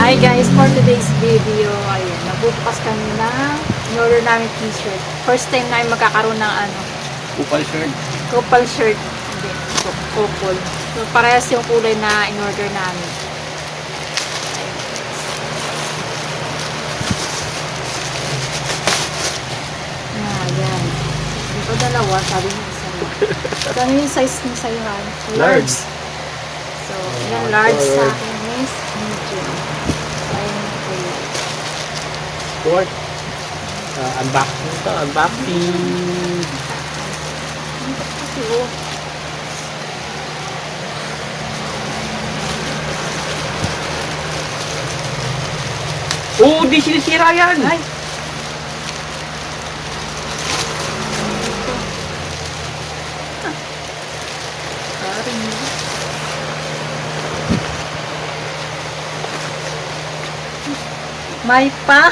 Hi guys, for today's video, ayun, nagbubukas kami ng in-order namin t-shirt. First time namin magkakaroon ng Kupal shirt. couple shirt. Hindi, couple. So, parehas yung kulay na in-order namin. Ayan. Hindi ko dalawa, sabi niya isa lang. So, ano yung size niya sa'yo, Han? Large. So, yan, large sa akin is medium. Ayun yung kulay. Short. Unboxing ito. Unboxing. Kasi, oh. Oh, di sinisira yan. Ay! Sorry. May pa.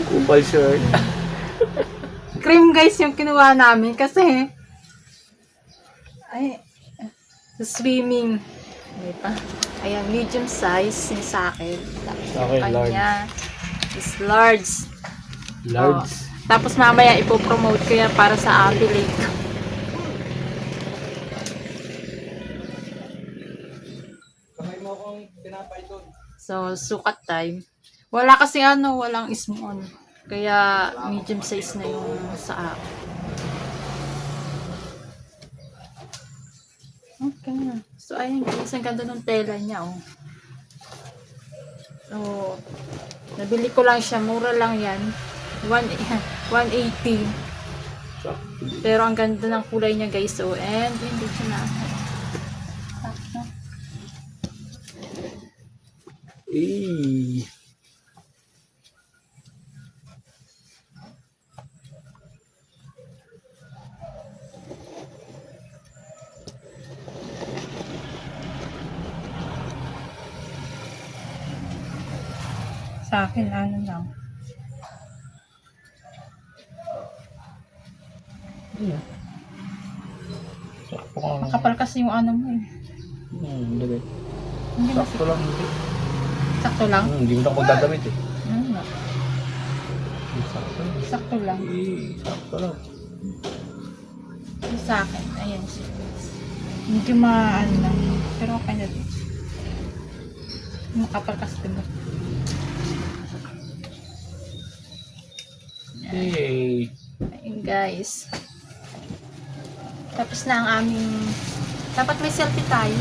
Kupal shirt. Cream guys yung kinuha namin kasi ay swimming. May pa. Ayan, medium size yung sa akin. Tapos Okay, yung kanya is large. Large. Oh. Tapos mamaya ipopromote ko yan para sa affiliate. Kamay mo akong tinapay doon. So, sukat time. Wala kasi walang small. Kaya medium size na yung sa akin. Okay na. So, ayun guys, ang ganda ng tela niya, oh. So, nabili ko lang siya. Mura lang yan. 180. Pero ang ganda ng kulay niya guys, oh. And, hindi siya na. Eh. Sa akin, lang. Sakto ka lang. Makapal kasi yung mo eh. Lagay. Hindi ba? Sakto lang. Hindi. Sakto lang? Hindi mo na ako magdadamit eh. Ano? Sakto lang. Sakto lang. Eh, sakto lang. Yung sa akin, ayan siya. Medyo lang. Pero okay na din. Makapal kasi diba? Hey. Ayun guys. Tapos na ang aming... Dapat may selfie tayo.